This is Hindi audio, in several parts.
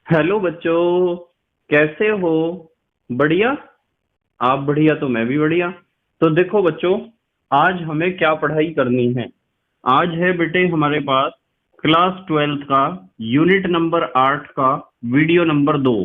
हेलो बच्चों, कैसे हो? बढ़िया। आप बढ़िया तो मैं भी बढ़िया। तो देखो बच्चों, आज हमें क्या पढ़ाई करनी है। आज है बेटे हमारे पास क्लास 12th का यूनिट नंबर 8 का वीडियो नंबर 2।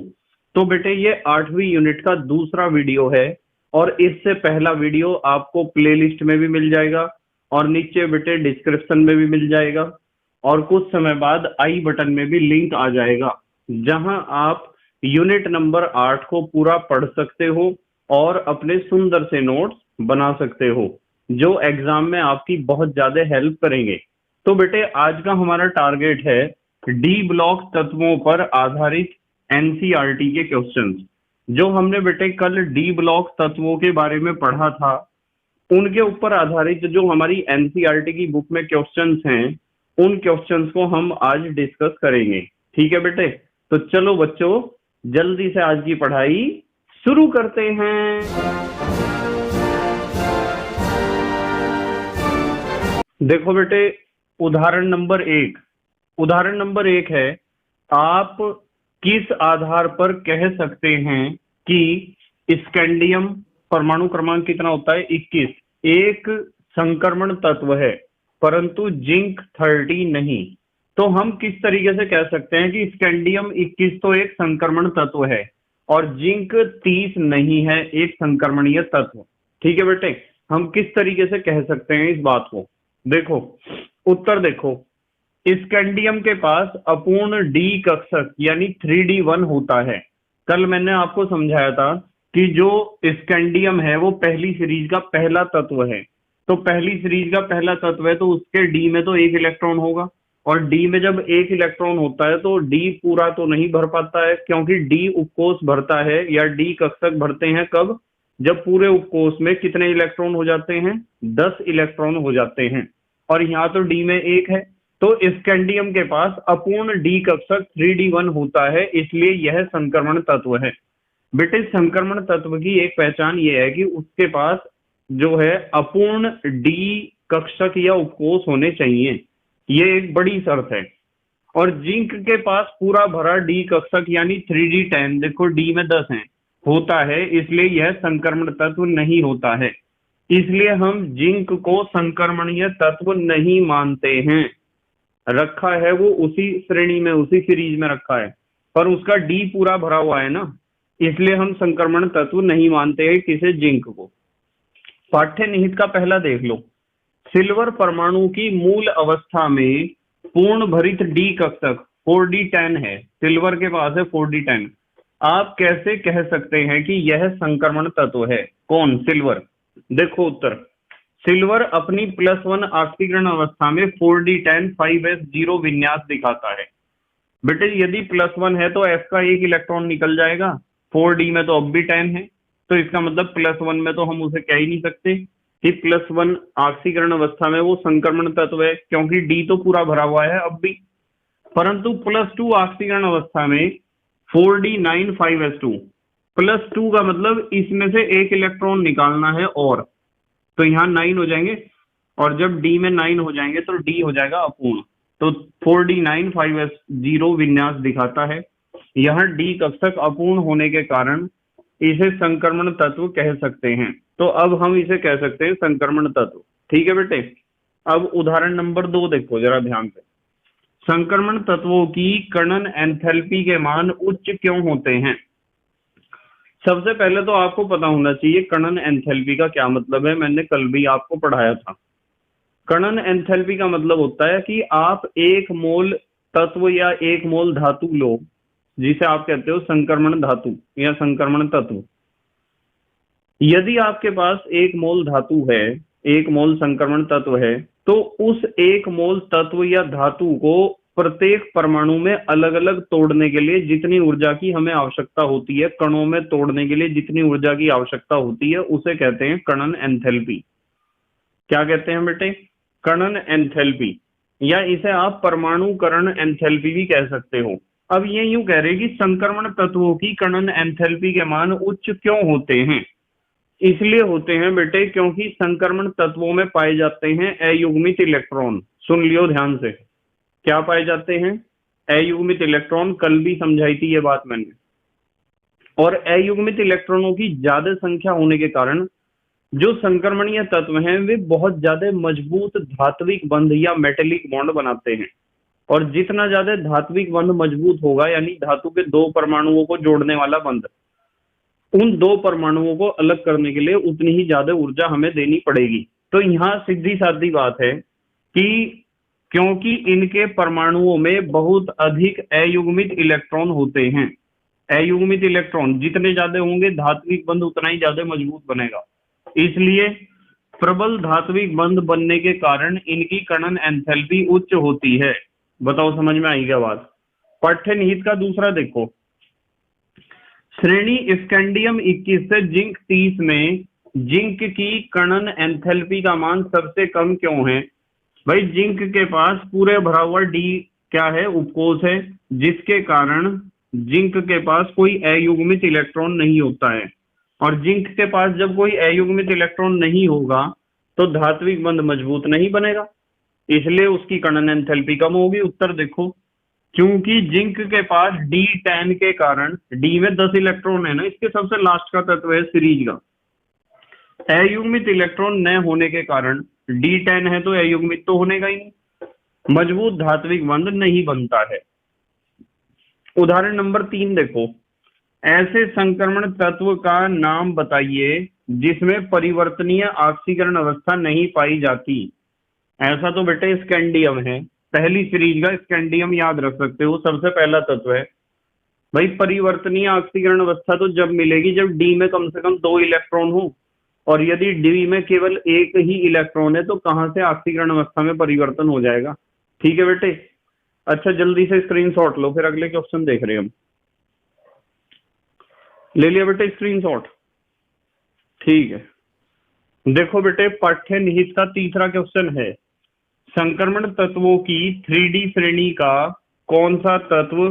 तो बेटे ये 8वीं यूनिट का दूसरा वीडियो है और इससे पहला वीडियो आपको प्लेलिस्ट में भी मिल जाएगा और नीचे बेटे डिस्क्रिप्शन में भी मिल जाएगा और कुछ समय बाद आई बटन में भी लिंक आ जाएगा जहां आप यूनिट नंबर 8 को पूरा पढ़ सकते हो और अपने सुंदर से नोट्स बना सकते हो जो एग्जाम में आपकी बहुत ज्यादा हेल्प करेंगे। तो बेटे आज का हमारा टारगेट है डी ब्लॉक तत्वों पर आधारित एनसीईआरटी के क्वेश्चंस। जो हमने बेटे कल डी ब्लॉक तत्वों के बारे में पढ़ा था उनके ऊपर आधारित जो हमारी एनसीईआरटी की बुक में क्वेश्चंस हैं उन क्वेश्चंस को हम आज डिस्कस करेंगे। ठीक है बेटे, तो चलो बच्चों जल्दी से आज की पढ़ाई शुरू करते हैं। देखो बेटे, उदाहरण नंबर एक है, आप किस आधार पर कह सकते हैं कि स्कैंडियम परमाणु क्रमांक कितना होता है 21 एक संक्रमण तत्व है परंतु जिंक 30 नहीं। तो हम किस तरीके से कह सकते हैं कि स्कैंडियम 21 तो एक संक्रमण तत्व है और जिंक 30 नहीं है एक संक्रमणीय तत्व। ठीक है बेटे, हम किस तरीके से कह सकते हैं इस बात को। देखो उत्तर देखो, स्कैंडियम के पास अपूर्ण डी कक्षक यानी 3D1 होता है। कल मैंने आपको समझाया था कि जो स्कैंडियम है वो पहली सीरीज का पहला तत्व है। तो पहली सीरीज का पहला तत्व है तो उसके डी में तो एक इलेक्ट्रॉन होगा और डी में जब एक इलेक्ट्रॉन होता है तो डी पूरा तो नहीं भर पाता है क्योंकि डी उपकोष भरता है या डी कक्षक भरते हैं कब, जब पूरे उपकोष में कितने इलेक्ट्रॉन हो जाते हैं 10 इलेक्ट्रॉन हो जाते हैं और यहाँ तो डी में एक है। तो स्कैंडियम के पास अपूर्ण डी कक्षक 3D1 होता है इसलिए यह संक्रमण तत्व है। बेटे संक्रमण तत्व की एक पहचान ये है कि उसके पास जो है अपूर्ण डी कक्षक या उपकोष होने चाहिए, ये एक बड़ी शर्त है। और जिंक के पास पूरा भरा डी कक्षक यानी 3D10, देखो डी में 10 है, होता है इसलिए यह संक्रमण तत्व नहीं होता है। इसलिए हम जिंक को संक्रमणीय तत्व नहीं मानते हैं। रखा है वो उसी श्रेणी में उसी सीरीज में रखा है पर उसका डी पूरा भरा हुआ है ना, इसलिए हम संक्रमण तत्व नहीं मानते हैं किसे, जिंक को। पाठ्य निहित का पहला देख लो, सिल्वर परमाणु की मूल अवस्था में पूर्ण भरित डी कक्षक 4D10 है, सिल्वर के पास है 4D10। आप कैसे कह सकते हैं कि यह संक्रमण तत्व है? कौन? सिल्वर। देखो उत्तर, सिल्वर अपनी +1 ऑक्सीकरण अवस्था में 4D10 5s0 विन्यास दिखाता है। बेटे यदि +1 है तो f का एक इलेक्ट्रॉन निकल जाएगा, 4D में तो अब भी 10 है तो इसका मतलब +1 में तो हम उसे कह ही नहीं सकते कि +1 ऑक्सीकरण अवस्था में वो संक्रमण तत्व है क्योंकि डी तो पूरा भरा हुआ है अब भी। परंतु +2 ऑक्सीकरण अवस्था में 4D9 5s2, +2 का मतलब इसमें से एक इलेक्ट्रॉन निकालना है और तो यहाँ 9 हो जाएंगे और जब डी में 9 हो जाएंगे तो डी हो जाएगा अपूर्ण। तो 4D9 5s0 विन्यास दिखाता है। यहाँ डी कक्षक अपूर्ण होने के कारण इसे संक्रमण तत्व कह सकते हैं। तो अब हम इसे कह सकते हैं संक्रमण तत्व। ठीक है बेटे, अब उदाहरण नंबर 2 देखो जरा ध्यान से। संक्रमण तत्वों की कणन एंथैल्पी के मान उच्च क्यों होते हैं? सबसे पहले तो आपको पता होना चाहिए कणन एंथैल्पी का क्या मतलब है, मैंने कल भी आपको पढ़ाया था। कणन एंथैल्पी का मतलब होता है कि आप एक मोल तत्व या एक मोल धातु लो जिसे आप कहते हो संक्रमण धातु या संक्रमण तत्व। यदि आपके पास एक मोल धातु है, एक मोल संक्रमण तत्व है, तो उस एक मोल तत्व या धातु को प्रत्येक परमाणु में अलग अलग तोड़ने के लिए जितनी ऊर्जा की हमें आवश्यकता होती है, कणों में तोड़ने के लिए जितनी ऊर्जा की आवश्यकता होती है उसे कहते हैं कणन एंथैल्पी। क्या कहते हैं बेटे? कणन एंथैल्पी, या इसे आप परमाणुकरण एंथैल्पी भी कह सकते हो। अब ये यूं कह रहे कि संक्रमण तत्वों की कणन एंथैल्पी के मान उच्च क्यों होते हैं? इसलिए होते हैं बेटे क्योंकि संक्रमण तत्वों में पाए जाते हैं अयुग्मित इलेक्ट्रॉन। सुन लियो ध्यान से, क्या पाए जाते हैं? अयुग्मित इलेक्ट्रॉन, कल भी समझाई थी ये बात मैंने। और अयुग्मित इलेक्ट्रॉनों की ज्यादा संख्या होने के कारण जो संक्रमणीय तत्व हैं वे बहुत ज्यादा मजबूत धात्विक बंध या मेटेलिक बॉन्ड बनाते हैं। और जितना ज्यादा धात्विक बंध मजबूत होगा, यानी धातु के दो परमाणुओं को जोड़ने वाला बंध, उन दो परमाणुओं को अलग करने के लिए उतनी ही ज्यादा ऊर्जा हमें देनी पड़ेगी। तो यहाँ सीधी सादी बात है कि क्योंकि इनके परमाणुओं में बहुत अधिक अयुग्मित इलेक्ट्रॉन होते हैं, अयुग्मित इलेक्ट्रॉन जितने ज्यादा होंगे धात्विक बंध उतना ही ज्यादा मजबूत बनेगा। इसलिए प्रबल धात्विक बंध बनने के कारण इनकी कणन एंथैल्पी उच्च होती है। बताओ समझ में आई क्या बात? पाठ्य निहित का दूसरा देखो, श्रेणी स्कैंडियम 21 से जिंक 30 में जिंक की कणन एंथैल्पी का मान सबसे कम क्यों है? भाई जिंक के पास पूरे भरा हुआ डी क्या है, उपकोष है, जिसके कारण जिंक के पास कोई अयुग्मित इलेक्ट्रॉन नहीं होता है। और जिंक के पास जब कोई अयुग्मित इलेक्ट्रॉन नहीं होगा तो धात्विक बंध मजबूत नहीं बनेगा, इसलिए उसकी कणन एंथैल्पी कम होगी। उत्तर देखो, क्योंकि जिंक के पास D10 के कारण, डी में 10 इलेक्ट्रॉन है ना, इसके सबसे लास्ट का तत्व है सीरीज का, अयुग्मित इलेक्ट्रॉन न होने के कारण D10 है तो अयुग्मित तो होने का ही नहीं, मजबूत धात्विक बंध नहीं बनता है। उदाहरण नंबर 3 देखो, ऐसे संक्रमण तत्व का नाम बताइए जिसमें परिवर्तनीय ऑक्सीकरण अवस्था नहीं पाई जाती। ऐसा तो बेटे स्कैंडियम है, पहली सीरीज का स्कैंडियम याद रख सकते हो, सबसे पहला तत्व है। भाई परिवर्तनीय ऑक्सीकरण अवस्था तो जब मिलेगी जब डी में कम से कम 2 इलेक्ट्रॉन हो, और यदि डी में केवल एक ही इलेक्ट्रॉन है तो कहां से ऑक्सीकरण अवस्था में परिवर्तन हो जाएगा? ठीक है बेटे। अच्छा जल्दी से स्क्रीनशॉट लो, फिर अगले क्वेश्चन देख रहे हैं हम। ले लिया बेटे स्क्रीनशॉट? ठीक है। देखो बेटे पाठ्य निहित का तीसरा क्वेश्चन है, संक्रमण तत्वों की 3D श्रेणी का कौन सा तत्व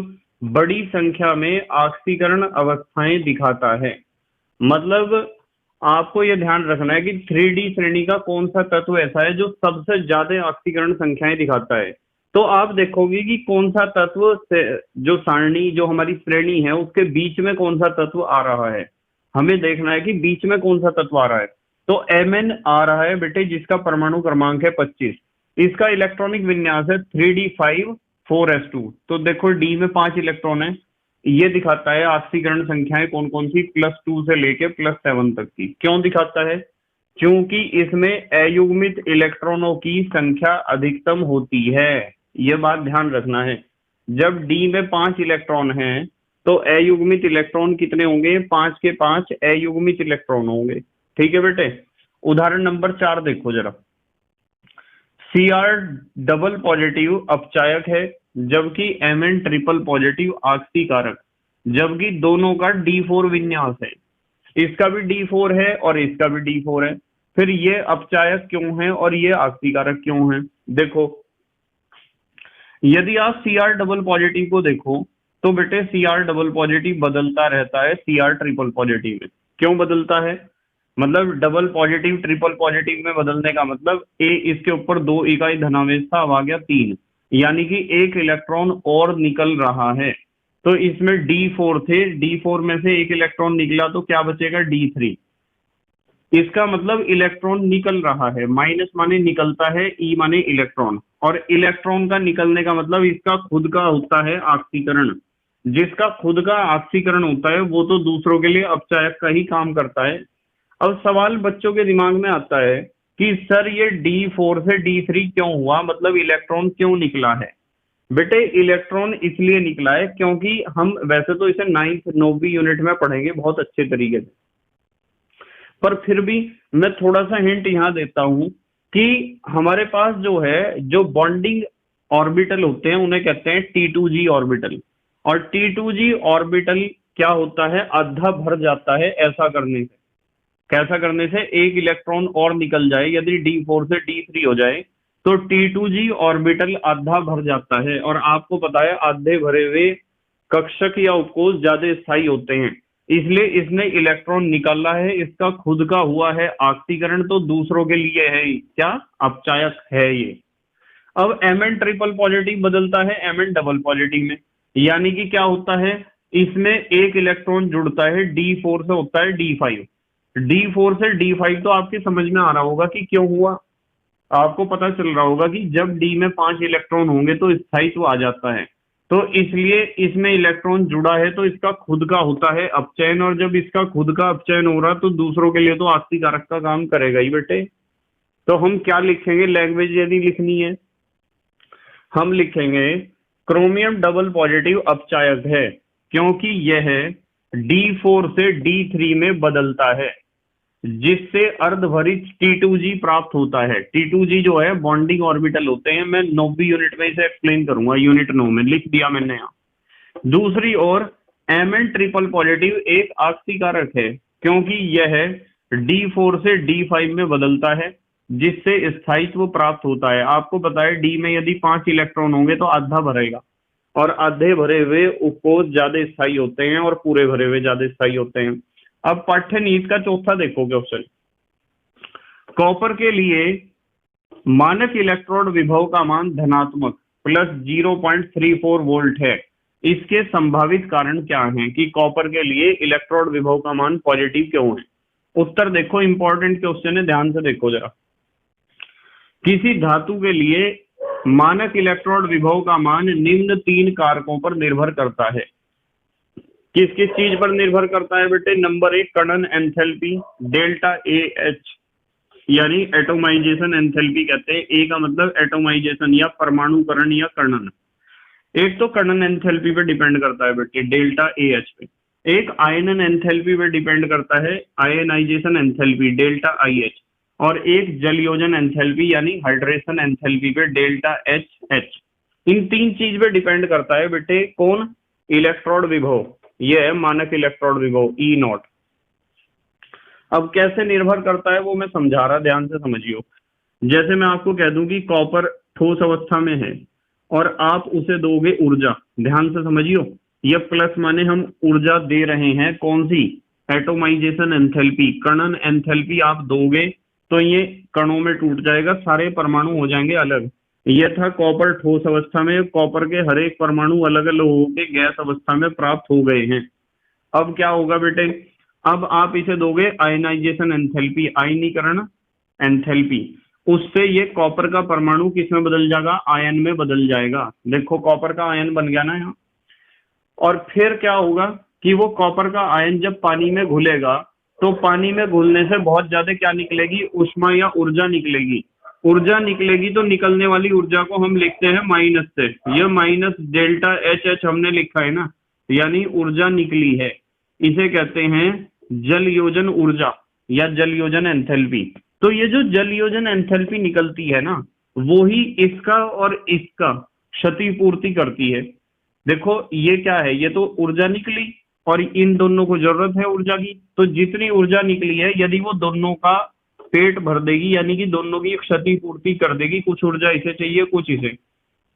बड़ी संख्या में ऑक्सीकरण अवस्थाएं दिखाता है? मतलब आपको यह ध्यान रखना है कि 3D श्रेणी का कौन सा तत्व ऐसा है जो सबसे ज्यादा ऑक्सीकरण संख्याएं दिखाता है। तो आप देखोगे कि कौन सा तत्व से जो सारणी, जो हमारी श्रेणी है उसके बीच में कौन सा तत्व आ रहा है, हमें देखना है कि बीच में कौन सा तत्व आ रहा है। तो Mn आ रहा है बेटे, जिसका परमाणु क्रमांक है 25, इसका इलेक्ट्रॉनिक विन्यास है 3d5 4s2। तो देखो डी में 5 इलेक्ट्रॉन है, ये दिखाता है ऑक्सीकरण संख्याएं कौन कौन सी, +2 से लेके +7 तक की। क्यों दिखाता है? क्योंकि इसमें अयुग्मित इलेक्ट्रॉनों की संख्या अधिकतम होती है, यह बात ध्यान रखना है। जब डी में 5 इलेक्ट्रॉन हैं तो अयुग्मित इलेक्ट्रॉन कितने होंगे? 5 के 5 अयुग्मित इलेक्ट्रॉन होंगे। ठीक है बेटे। उदाहरण नंबर 4 देखो जरा, Cr डबल पॉजिटिव अपचायक है जबकि Mn ट्रिपल पॉजिटिव आक्सीकारक, जबकि दोनों का D4 विन्यास है, इसका भी D4 है और इसका भी D4 है। फिर ये अपचायक क्यों है और ये आक्सीकारक क्यों है? देखो यदि आप Cr डबल पॉजिटिव को देखो तो बेटे Cr डबल पॉजिटिव बदलता रहता है Cr ट्रिपल पॉजिटिव में। क्यों बदलता है? मतलब डबल पॉजिटिव ट्रिपल पॉजिटिव में बदलने का मतलब इसके ऊपर 2 इकाई धनावेश था, अब आ गया 3, यानी कि 1 इलेक्ट्रॉन और निकल रहा है। तो इसमें D4 थे, D4 में से 1 इलेक्ट्रॉन निकला तो क्या बचेगा? D3। इसका मतलब इलेक्ट्रॉन निकल रहा है, माइनस माने निकलता है, ई माने इलेक्ट्रॉन, और इलेक्ट्रॉन का निकलने का मतलब इसका खुद का होता है ऑक्सीकरण। जिसका खुद का ऑक्सीकरण होता है वो तो दूसरों के लिए अपचायक का ही काम करता है। अब सवाल बच्चों के दिमाग में आता है कि सर ये D4 से D3 क्यों हुआ, मतलब इलेक्ट्रॉन क्यों निकला है? बेटे इलेक्ट्रॉन इसलिए निकला है क्योंकि हम वैसे तो इसे 9th 9वीं यूनिट में पढ़ेंगे बहुत अच्छे तरीके से, पर फिर भी मैं थोड़ा सा हिंट यहाँ देता हूं कि हमारे पास जो है, जो बॉन्डिंग ऑर्बिटल होते हैं उन्हें कहते हैं T2G ऑर्बिटल, और T2G ऑर्बिटल क्या होता है? आधा भर जाता है ऐसा करने से। कैसा करने से? 1 इलेक्ट्रॉन और निकल जाए, यदि D4 से D3 हो जाए तो T2G ऑर्बिटल आधा भर जाता है। और आपको पता है आधे भरे हुए कक्षक या उपकोष ज्यादा स्थायी होते हैं, इसलिए इसने इलेक्ट्रॉन निकाला है, इसका खुद का हुआ है ऑक्सीकरण, तो दूसरों के लिए है क्या? अपचायक है ये। अब Mn ट्रिपल पॉजिटिव बदलता है Mn डबल पॉजिटिव में, यानी कि क्या होता है, इसमें एक इलेक्ट्रॉन जुड़ता है D4 से होता है D5। D4 से D5 तो आपके समझ में आ रहा होगा कि क्यों हुआ, आपको पता चल रहा होगा कि जब D में 5 इलेक्ट्रॉन होंगे तो स्थायित्व आ जाता है, तो इसलिए इसमें इलेक्ट्रॉन जुड़ा है तो इसका खुद का होता है अपचयन, और जब इसका खुद का अपचयन हो रहा तो दूसरों के लिए तो आस्ती कारक का काम करेगा ही बेटे। तो हम क्या लिखेंगे, लैंग्वेज यदि लिखनी है हम लिखेंगे क्रोमियम डबल पॉजिटिव अपचायक है, क्योंकि यह D4 से D3 में बदलता है, जिससे अर्धभरित T2G प्राप्त होता है। T2G जो है बॉन्डिंग ऑर्बिटल होते हैं, मैं 9वीं यूनिट में इसे एक्सप्लेन करूंगा, यूनिट 9 में लिख दिया मैंने यहाँ। दूसरी ओर Mn ट्रिपल पॉजिटिव एक आक्सीकारक है, क्योंकि यह D4 से D5 में बदलता है, जिससे स्थायित्व प्राप्त होता है। आपको पता है D में यदि 5 इलेक्ट्रॉन होंगे तो आधा भरेगा, और आधे भरे हुए उपकोष ज्यादा स्थायी होते हैं और पूरे भरे हुए ज्यादा स्थायी होते हैं। अब पाठ्य नीति का चौथा देखो क्वेश्चन, कॉपर के लिए मानक इलेक्ट्रोड विभव का मान धनात्मक प्लस 0.34 वोल्ट है, इसके संभावित कारण क्या हैं कि कॉपर के लिए इलेक्ट्रोड विभव का मान पॉजिटिव क्यों है। उत्तर देखो, इंपॉर्टेंट क्वेश्चन है, ध्यान से देखो जरा। किसी धातु के लिए मानक इलेक्ट्रोड विभव का मान निम्न 3 कारकों पर निर्भर करता है। किस किस चीज पर निर्भर करता है बेटे? Number 1 Karnan enthalpy delta AH, यानी एटोमाइजेशन एंथैल्पी कहते हैं। ए का मतलब एटोमाइजेशन या परमाणुकरण या कर्णन। एक तो कर्णन एंथैल्पी पे डिपेंड करता है बेटे डेल्टा AH पे, एक आयनन एंथैल्पी पे डिपेंड करता है आयनाइजेशन एंथैल्पी डेल्टा IH, और एक जलयोजन एंथैल्पी यानी हाइड्रेशन एंथैल्पी पे डेल्टा HH। इन 3 चीज पे डिपेंड करता है बेटे कौन? इलेक्ट्रोड विभव, यह है मानक इलेक्ट्रोड विभव E0। अब कैसे निर्भर करता है वो मैं समझा रहा, ध्यान से समझियो। जैसे मैं आपको कह दूं कि कॉपर ठोस अवस्था में है और आप उसे दोगे ऊर्जा, ध्यान से समझियो, ये प्लस माने हम ऊर्जा दे रहे हैं, कौन सी? एटोमाइजेशन एंथैल्पी, कर्णन एंथैल्पी आप दोगे तो ये कणों में टूट जाएगा, सारे परमाणु हो जाएंगे अलग। ये था कॉपर ठोस अवस्था में, कॉपर के हर एक परमाणु अलग अलग होकर गैस अवस्था में प्राप्त हो गए हैं। अब क्या होगा बेटे? अब आप इसे दोगे आयनाइजेशन एंथैल्पी, आयनीकरण एंथैल्पी, उससे ये कॉपर का परमाणु किस में बदल जाएगा? आयन में बदल जाएगा। देखो कॉपर का आयन बन गया ना यहाँ। और फिर क्या होगा कि वो कॉपर का आयन जब पानी में घुलेगा तो पानी में घुलने से बहुत ज्यादा क्या निकलेगी? ऊष्मा या ऊर्जा निकलेगी। ऊर्जा निकलेगी तो निकलने वाली ऊर्जा को हम लिखते हैं माइनस से, ये माइनस डेल्टा HH हमने लिखा है ना, यानी ऊर्जा निकली है, इसे कहते हैं जलयोजन ऊर्जा या जलयोजन एंथैल्पी। तो ये जो जलयोजन एंथैल्पी निकलती है ना, वो ही इसका और इसका क्षतिपूर्ति करती है। देखो ये क्या है, ये तो ऊर्जा निकली और इन दोनों को जरूरत है ऊर्जा की, तो जितनी ऊर्जा निकली है यदि वो दोनों का पेट भर देगी, यानी कि दोनों की क्षतिपूर्ति कर देगी, कुछ ऊर्जा इसे चाहिए कुछ इसे,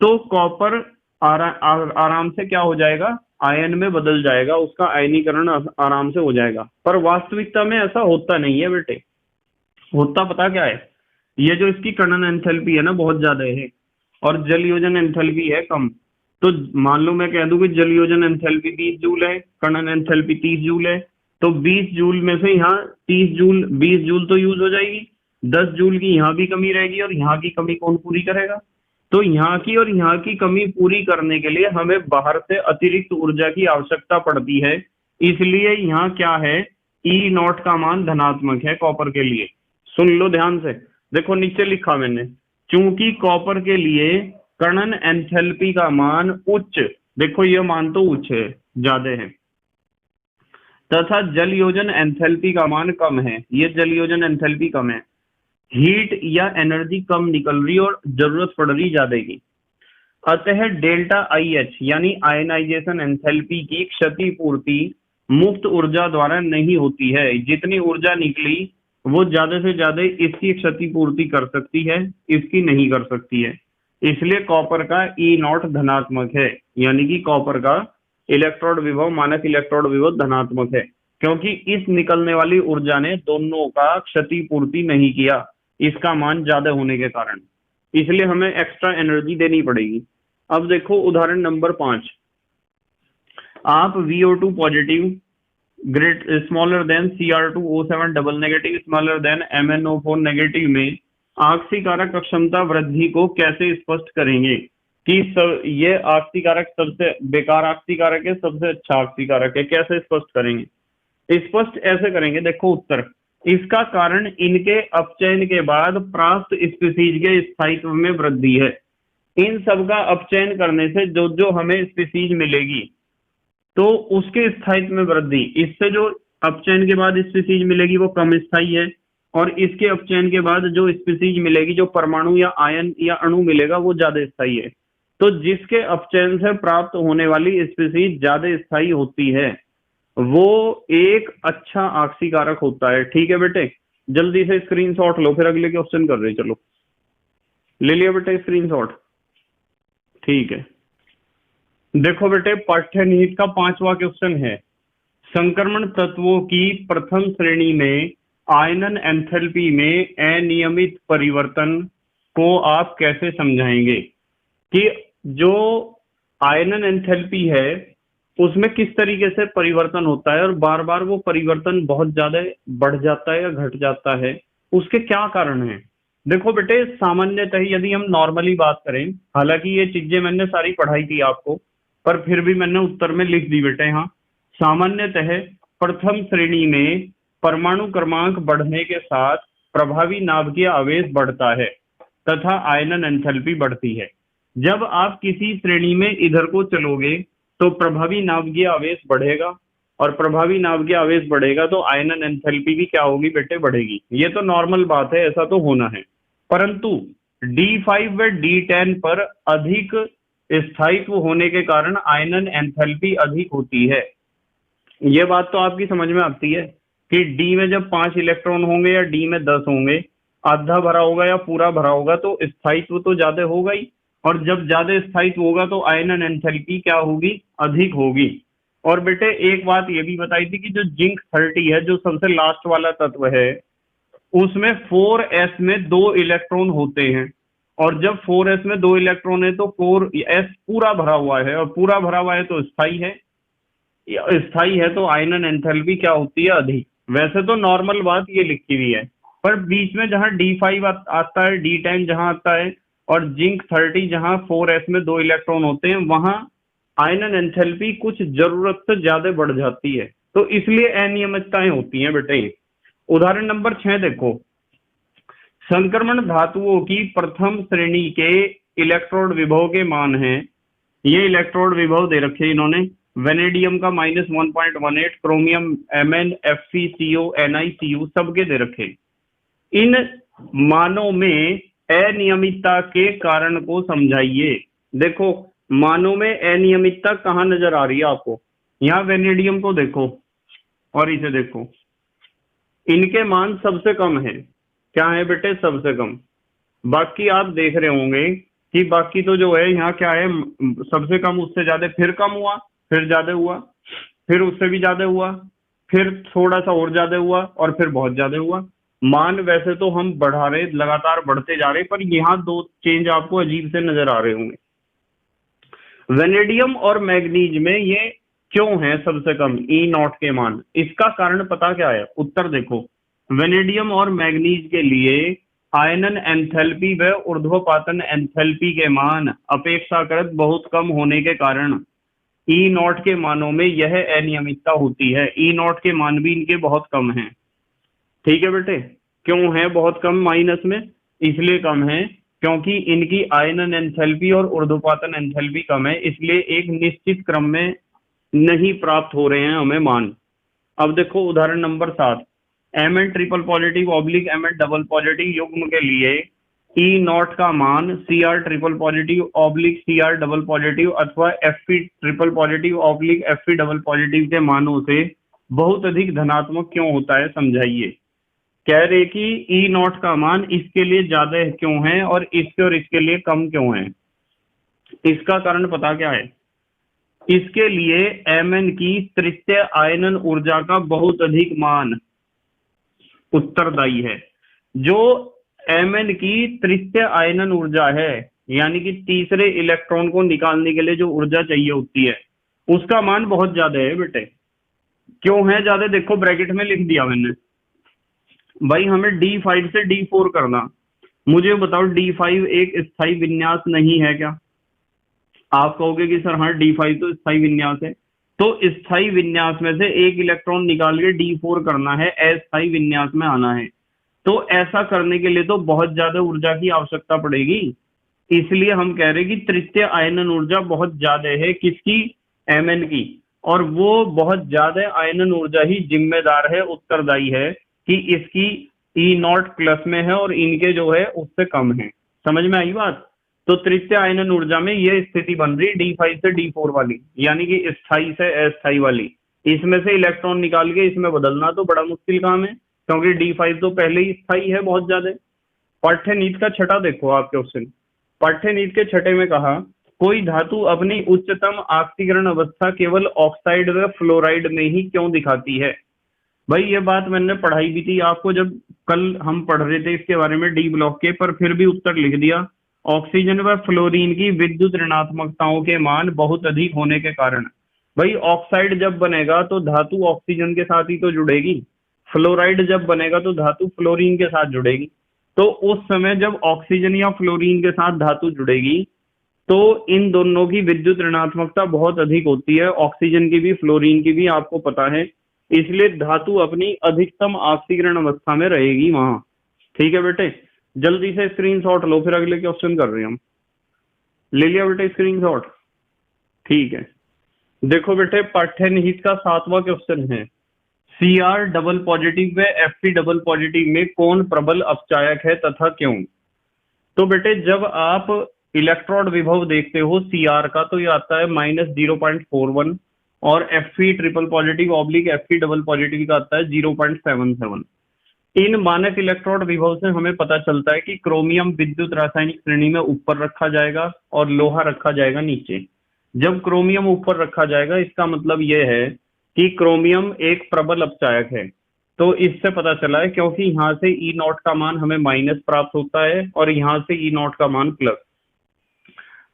तो कॉपर आराम से क्या हो जाएगा? आयन में बदल जाएगा, उसका आयनीकरण आराम से हो जाएगा। पर वास्तविकता में ऐसा होता नहीं है बेटे। होता पता क्या है? ये जो इसकी कर्णन एंथैल्पी है ना बहुत ज्यादा है और जलयोजन एंथैल्पी है कम, तो मान लो मैं कह दूं कि जलयोजन एंथैल्पी 20 जूल है, कर्णन एंथैल्पी 30 जूल है, तो 20 जूल में से यहाँ 30 जूल 20 जूल तो यूज हो जाएगी, 10 जूल की यहाँ भी कमी रहेगी, और यहाँ की कमी कौन पूरी करेगा? तो यहाँ की और यहाँ की कमी पूरी करने के लिए हमें बाहर से अतिरिक्त ऊर्जा की आवश्यकता पड़ती है। इसलिए यहाँ क्या है? E0 का मान धनात्मक है कॉपर के लिए। सुन लो ध्यान से, देखो नीचे लिखा मैंने, चूंकि कॉपर के लिए कर्णन एंथैल्पी का मान उच्च, देखो ये मान तो उच्च है, ज्यादा है, तथा जलयोजन एंथैल्पी का मान कम है, ये जलयोजन एंथैल्पी कम है, हीट या एनर्जी कम निकल रही और जरूरत पड़ रही ज्यादा की, अतः डेल्टा IH यानी आयनाइजेशन एंथैल्पी की क्षतिपूर्ति मुक्त ऊर्जा द्वारा नहीं होती है। जितनी ऊर्जा निकली वो ज्यादा से ज्यादा इसकी क्षतिपूर्ति कर सकती है, इसकी नहीं कर सकती है। इसलिए कॉपर का E0 धनात्मक है, यानी कि कॉपर का इलेक्ट्रोड विभव, मानक इलेक्ट्रोड विभव धनात्मक है, क्योंकि इस निकलने वाली ऊर्जा ने दोनों का क्षतिपूर्ति नहीं किया, इसका मान ज्यादा होने के कारण। इसलिए हमें एक्स्ट्रा एनर्जी देनी पड़ेगी। अब देखो उदाहरण नंबर 5, आप VO2 positive great smaller than Cr2O7 double negative smaller than MnO4 negative में आक्सीकारक अक्षमता वृद्धि को कैसे स्पष्ट करेंगे कि ये आक्सीकारक सबसे बेकार आक्सीकारक है, सबसे अच्छा आक्सीकारक है, कैसे स्पष्ट करेंगे? स्पष्ट ऐसे करेंगे, देखो उत्तर, इसका कारण इनके अपचयन के बाद प्राप्त स्पीसीज के स्थायित्व में वृद्धि है। इन सब का अपचयन करने से जो जो हमें स्पीसीज मिलेगी तो उसके स्थायित्व में वृद्धि, इससे जो अपचयन के बाद स्पीसीज मिलेगी वो कम स्थायी है, और इसके अपचयन के बाद जो स्पीसीज मिलेगी, जो परमाणु या आयन या अणु मिलेगा, वो ज्यादा स्थायी है। तो जिसके अपचयन से प्राप्त होने वाली स्पीसीज ज्यादा स्थायी होती है वो एक अच्छा आक्सीकारक होता है। ठीक है बेटे, जल्दी से स्क्रीनशॉट लो, फिर अगले क्वेश्चन कर रहे। चलो ले लिया बेटे स्क्रीनशॉट? ठीक है, देखो बेटे पाठ्यनिहित का 5वां क्वेश्चन है, संक्रमण तत्वों की प्रथम श्रेणी में आयनन एंथैल्पी में अनियमित परिवर्तन को आप कैसे समझाएंगे कि जो आयनन एंथैल्पी है उसमें किस तरीके से परिवर्तन होता है और बार बार वो परिवर्तन बहुत ज्यादा बढ़ जाता है या घट जाता है, उसके क्या कारण हैं? देखो बेटे सामान्यतः यदि हम नॉर्मली बात करें, हालांकि ये चीजें मैंने सारी पढ़ाई थी आपको, पर फिर भी मैंने उत्तर में लिख दी बेटे। हाँ, सामान्यतः प्रथम श्रेणी में परमाणु क्रमांक बढ़ने के साथ प्रभावी नाभिकीय आवेश बढ़ता है तथा आयनन एंथैल्पी बढ़ती है। जब आप किसी श्रेणी में इधर को चलोगे तो प्रभावी नाभिकीय आवेश बढ़ेगा, और प्रभावी नाभिकीय आवेश बढ़ेगा तो आयनन एंथैल्पी भी क्या होगी बेटे? बढ़ेगी। ये तो नॉर्मल बात है, ऐसा तो होना है। परंतु D5 व D10 पर अधिक स्थायित्व होने के कारण आयनन एंथैल्पी अधिक होती है। ये बात तो आपकी समझ में आती है कि D में जब 5 इलेक्ट्रॉन होंगे या D में 10 होंगे, आधा भरा होगा या पूरा भरा होगा तो स्थायित्व तो ज्यादा होगा ही, और जब ज्यादा स्थायित्व होगा तो आयनन एंथैल्पी क्या होगी? अधिक होगी। और बेटे एक बात ये भी बताई थी कि जो जिंक 30 है, जो सबसे लास्ट वाला तत्व है, उसमें 4s में 2 इलेक्ट्रॉन होते हैं, और जब 4s में 2 इलेक्ट्रॉन है तो 4s पूरा भरा हुआ है, और पूरा भरा हुआ है तो स्थायी है, स्थायी है तो आयनन एंथैल्पी क्या होती है? अधिक। वैसे तो नॉर्मल बात ये लिखी हुई है, पर बीच में जहां D5 आता है, D10 जहां आता है, और जिंक 30 जहां 4s में 2 इलेक्ट्रॉन होते हैं, वहां आयनन एंथैल्पी कुछ जरूरत से ज्यादा बढ़ जाती है, तो इसलिए अनियमितताएं होती हैं बेटे। उदाहरण नंबर 6 देखो, संक्रमण धातुओं की प्रथम श्रेणी के इलेक्ट्रोड विभव के मान हैं। ये इलेक्ट्रोड विभव दे रखे इन्होंने, वेनेडियम का -1.18, क्रोमियम Mn FeCO NiCu सबके दे रखे। इन मानों में अनियमितता के कारण को समझाइए। देखो मानों में अनियमितता कहाँ नजर आ रही है आपको? यहाँ वेनेडियम को देखो और इसे देखो, इनके मान सबसे कम है। क्या है बेटे? सबसे कम। बाकी आप देख रहे होंगे कि बाकी तो जो है यहाँ क्या है, सबसे कम, उससे ज्यादा, फिर कम हुआ, फिर ज्यादा हुआ, फिर उससे भी ज्यादा हुआ, फिर थोड़ा सा और ज्यादा हुआ, और फिर बहुत ज्यादा हुआ। मान वैसे तो हम बढ़ा रहे, लगातार बढ़ते जा रहे, पर यहाँ 2 चेंज आपको अजीब से नजर आ रहे होंगे। वेनेडियम और मैग्नीज में ये क्यों है सबसे कम E0 के मान? इसका कारण पता क्या है? उत्तर देखो, वेनेडियम और मैग्नीज के लिए आयनन एंथैल्पी व ऊर्ध्वपातन एंथैल्पी के मान अपेक्षाकृत बहुत कम होने के कारण E0 के मानों में यह अनियमितता होती है। E0 के मान भी इनके बहुत कम हैं। ठीक है बेटे, क्यों है बहुत कम माइनस में? इसलिए कम है क्योंकि इनकी आयनन एंथैल्पी और ऊर्ध्वपातन एंथैल्पी कम है, इसलिए एक निश्चित क्रम में नहीं प्राप्त हो रहे हैं हमें मान। अब देखो उदाहरण number 7, Mn triple positive oblique Mn double positive युग्म के लिए E0 का मान Cr triple positive oblique Cr double positive अथवा Fe triple positive oblique Fe double positive के मानों से बहुत अधिक धनात्मक क्यों होता है? समझाइए। कह रहे कि E0 का मान इसके लिए ज्यादा क्यों है और इसके लिए कम क्यों है? इसका कारण पता क्या है? इसके लिए Mn की तृतीय आयनन ऊर्जा का बहुत अधिक मान उत्तरदायी है। जो Mn की तृतीय आयनन ऊर्जा है, यानी कि तीसरे इलेक्ट्रॉन को निकालने के लिए जो ऊर्जा चाहिए होती है उसका मान बहुत ज्यादा है बेटे। क्यों है ज्यादा, देखो ब्रैकेट में लिख दिया मैंने। भाई हमें D5 से D4 करना, मुझे बताओ D5 एक स्थायी विन्यास नहीं है क्या? आप कहोगे कि सर हाँ D5 तो स्थायी विन्यास है। तो स्थायी विन्यास में से एक इलेक्ट्रॉन निकाल के D4 करना है, अस्थायी विन्यास में आना है। तो ऐसा करने के लिए तो बहुत ज्यादा ऊर्जा की आवश्यकता पड़ेगी, इसलिए हम कह रहे हैं कि तृतीय आयनन ऊर्जा बहुत ज्यादा है किसकी? Mn की। और वो बहुत ज्यादा आयनन ऊर्जा ही जिम्मेदार है, उत्तरदायी है कि इसकी E0 प्लस में है और इनके जो है उससे कम है। समझ में आई बात? तो तृतीय आयनन ऊर्जा में ये स्थिति बन रही D5 से D4 वाली, यानी कि स्थायी से अस्थायी वाली। इसमें से इलेक्ट्रॉन निकाल के इसमें बदलना तो बड़ा मुश्किल काम है, क्योंकि D5 तो पहले ही स्थायी है बहुत ज्यादा। पाठ्यनीति का छठा देखो आप क्वेश्चन। पाठ्यनीति के छठे में कहा, कोई धातु अपनी उच्चतम ऑक्सीकरण अवस्था केवल ऑक्साइड व फ्लोराइड में ही क्यों दिखाती है? भाई ये बात मैंने पढ़ाई भी थी आपको जब कल हम पढ़ रहे थे इसके बारे में डी ब्लॉक के, पर फिर भी उत्तर लिख दिया। ऑक्सीजन व फ्लोरीन की विद्युत ऋणात्मकताओं के मान बहुत अधिक होने के कारण। भाई ऑक्साइड जब बनेगा तो धातु ऑक्सीजन के साथ ही तो जुड़ेगी, फ्लोराइड जब बनेगा तो धातु फ्लोरीन के साथ जुड़ेगी। तो उस समय जब ऑक्सीजन या फ्लोरीन के साथ धातु जुड़ेगी तो इन दोनों की विद्युत ऋणात्मकता बहुत अधिक होती है, ऑक्सीजन की भी फ्लोरीन की भी, आपको पता है। इसलिए धातु अपनी अधिकतम ऑक्सीकरण अवस्था में रहेगी वहां। ठीक है बेटे, जल्दी से स्क्रीनशॉट लो, फिर अगले क्वेश्चन कर रहे हैं हम। ले लिया बेटे स्क्रीनशॉट? ठीक है, देखो बेटे पाठ्यनिहित का 7वां क्वेश्चन है, Cr डबल पॉजिटिव व Fe डबल पॉजिटिव में कौन प्रबल अपचायक है तथा क्यों? तो बेटे जब आप इलेक्ट्रॉन विभव देखते हो Cr का तो ये आता है -0.41 और Fe triple positive oblique Fe double positive का आता है 0.77। इन मानक इलेक्ट्रॉन विभव से हमें पता चलता है कि क्रोमियम विद्युत रासायनिक श्रेणी में ऊपर रखा जाएगा और लोहा रखा जाएगा नीचे। जब क्रोमियम ऊपर रखा जाएगा इसका मतलब यह है कि क्रोमियम एक प्रबल अपचायक है। तो इससे पता चला है, क्योंकि यहाँ से E0 का मान हमें माइनस प्राप्त होता है और यहाँ से E0 का मान प्लस।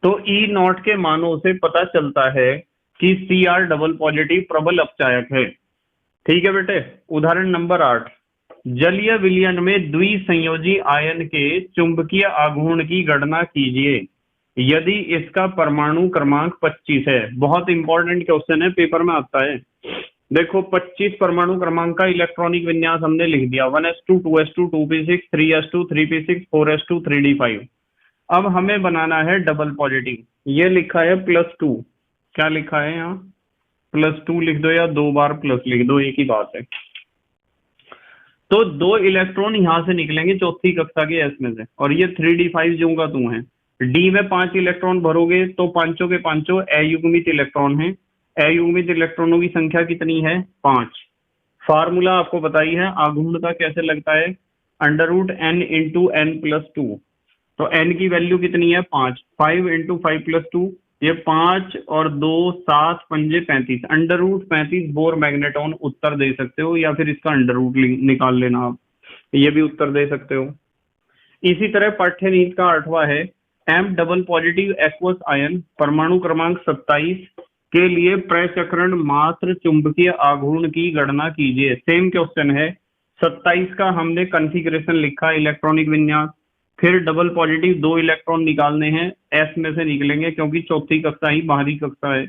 तो E0 के मानों से पता चलता है कि Cr डबल पॉजिटिव प्रबल अपचायक है। ठीक है बेटे, उदाहरण नंबर 8, जलीय विलयन में द्विसंयोजी आयन के चुंबकीय आघूर्ण की गणना कीजिए यदि इसका परमाणु क्रमांक 25 है। बहुत इंपॉर्टेंट क्वेश्चन है, पेपर में आता है। देखो 25 परमाणु क्रमांक का इलेक्ट्रॉनिक विन्यास हमने लिख दिया, 1s2 2s2 2p6 3s2 3p6 4s2 3d5। अब हमें बनाना है डबल पॉजिटिव। ये लिखा है +2, क्या लिखा है यहाँ? +2 लिख दो या 2 बार प्लस लिख दो, एक ही बात है। तो 2 इलेक्ट्रॉन यहां से निकलेंगे चौथी कक्षा के एस में से, और ये 3d5 जो का तू है। डी में 5 इलेक्ट्रॉन भरोगे तो पांचों के पांचों अयुग्मित इलेक्ट्रॉन हैं। अयुग्मित इलेक्ट्रॉनों की संख्या कितनी है? 5। फार्मूला आपको बताई है, आघूर्णता कैसे लगता है? √n × n+2। तो n की वैल्यू कितनी है? 5। 5 × 5+2, ये 5 और 2 7 पंजे 35, √35 बोर मैग्नेटॉन उत्तर दे सकते हो, या फिर इसका अंडर रूट निकाल लेना आप, ये भी उत्तर दे सकते हो। इसी तरह पाठ्यनीति का 8वां है, M double positive aqueous ion परमाणु क्रमांक 27 के लिए प्रचक्रण मात्र चुंबकीय आघूर्ण की गणना कीजिए। सेम क्वेश्चन है, 27 का हमने कॉन्फ़िगरेशन लिखा, इलेक्ट्रॉनिक विन्यास, फिर डबल पॉजिटिव 2 इलेक्ट्रॉन निकालने हैं, एस में से निकलेंगे क्योंकि चौथी कक्षा ही बाहरी कक्षा है।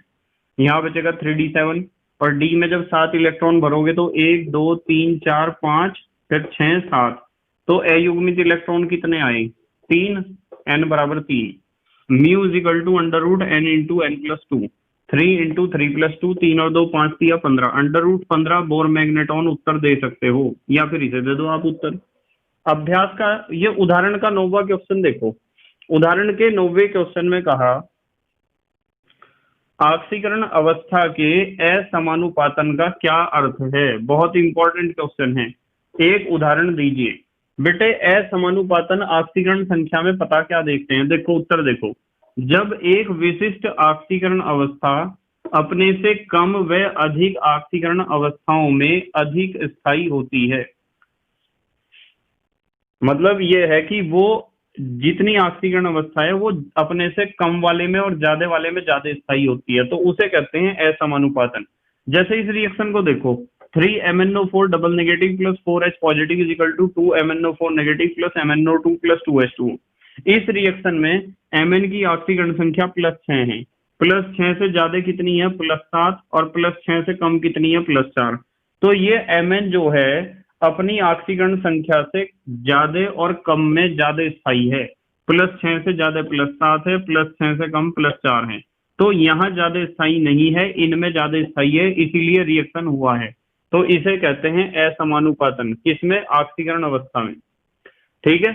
यहाँ बचेगा 3d7, और डी में जब 7 इलेक्ट्रॉन भरोगे तो 1 2 3 4 5 फिर 6 7, तो अयुग्मित इलेक्ट्रॉन कितने आए? 3, n बराबर 3, म्यू = √n × n+2, 3 × 3+2, 3 और 2 5 3 15, √15 बोर मैग्नेटॉन उत्तर दे सकते हो, या फिर इसे दे दो आप उत्तर। अभ्यास का ये उदाहरण का 9वां क्वेश्चन देखो। उदाहरण के 9वें क्वेश्चन में कहा, ऑक्सीकरण अवस्था के असमानुपातन का क्या अर्थ है? बहुत इंपॉर्टेंट क्वेश्चन है, एक उदाहरण दीजिए। बेटे असमानुपातन ऑक्सीकरण संख्या में पता क्या देखते हैं? देखो उत्तर देखो, जब एक विशिष्ट ऑक्सीकरण अवस्था अपने से कम व अधिक ऑक्सीकरण अवस्थाओं में अधिक स्थायी होती है, मतलब ये है कि वो जितनी ऑक्सीकरण अवस्था है वो अपने से कम वाले में और ज्यादा वाले में ज्यादा स्थायी होती है, तो उसे कहते हैं असमानुपातन। जैसे इस रिएक्शन को देखो, 3MnO4 double negative plus 4H positive is equal to 2MnO4 negative plus MnO2 plus 2H2। इस रिएक्शन में Mn की ऑक्सीकरण संख्या +6 है। +6 से ज्यादा कितनी है? +7। और +6 से कम कितनी है? +4। तो ये Mn जो है अपनी ऑक्सीकरण संख्या से ज्यादा और कम में ज्यादा स्थायी है। +6 से ज्यादा +7 है, +6 से कम +4 है। तो यहाँ ज्यादा स्थायी नहीं है, इनमें ज्यादा स्थायी है, इसीलिए रिएक्शन हुआ है। तो इसे कहते हैं असमानुपातन। किसमें? ऑक्सीकरण अवस्था में। ठीक है।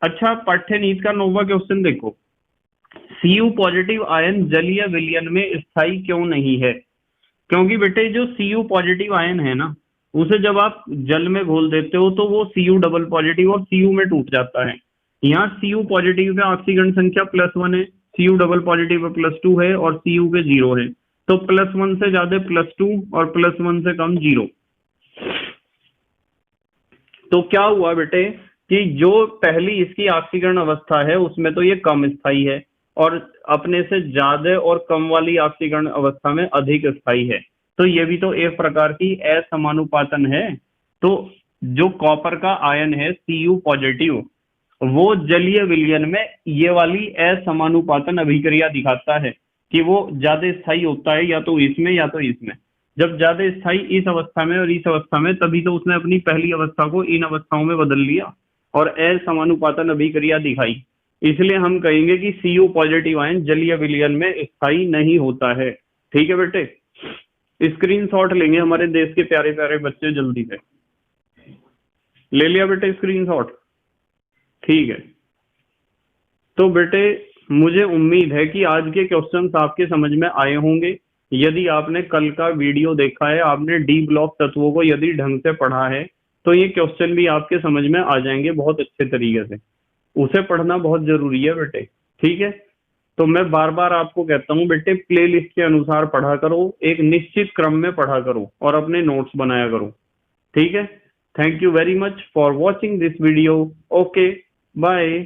अच्छा, पाठ्यनीति का 9वां क्वेश्चन देखो। Cu पॉजिटिव आयन जलीय विलयन में स्थायी क्यों नहीं है? क्योंकि बेटे जो Cu पॉजिटिव आयन है ना, उसे जब आप जल में घोल देते हो तो वो Cu डबल पॉजिटिव और Cu में टूट जाता है। यहाँ Cu पॉजिटिव का ऑक्सीकरण संख्या +1 है, Cu डबल पॉजिटिव पे +2 है और Cu पे 0 है। तो +1 से ज्यादा +2 और +1 से कम 0। तो क्या हुआ बेटे कि जो पहली इसकी ऑक्सीकरण अवस्था है उसमें तो ये कम स्थायी है, और अपने से ज्यादा और कम वाली ऑक्सीकरण अवस्था में अधिक स्थायी है। तो ये भी तो एक प्रकार की असमानुपातन है। तो जो कॉपर का आयन है Cu पॉजिटिव, वो जलीय विलयन में ये वाली असमानुपातन अभिक्रिया दिखाता है कि वो ज्यादा स्थायी होता है या तो इसमें या तो इसमें। जब ज्यादा स्थायी इस अवस्था में और इस अवस्था में, तभी तो उसने अपनी पहली अवस्था को इन अवस्थाओं में बदल लिया और असमानुपातन अभिक्रिया दिखाई। इसलिए हम कहेंगे कि Cu पॉजिटिव आयन जलीय विलयन में स्थायी नहीं होता है। ठीक है बेटे, स्क्रीनशॉट लेंगे हमारे देश के प्यारे प्यारे बच्चे, जल्दी से ले लिया बेटे स्क्रीनशॉट? ठीक है। तो बेटे मुझे उम्मीद है कि आज के क्वेश्चंस आपके समझ में आए होंगे। यदि आपने कल का वीडियो देखा है, आपने डी ब्लॉक तत्वों को यदि ढंग से पढ़ा है, तो ये क्वेश्चन भी आपके समझ में आ जाएंगे बहुत अच्छे तरीके से। उसे पढ़ना बहुत जरूरी है बेटे। ठीक है। तो मैं बार बार आपको कहता हूँ बेटे, प्लेलिस्ट के अनुसार पढ़ा करो, एक निश्चित क्रम में पढ़ा करो और अपने नोट्स बनाया करो। ठीक है। Thank you very much for watching this video. Okay, bye.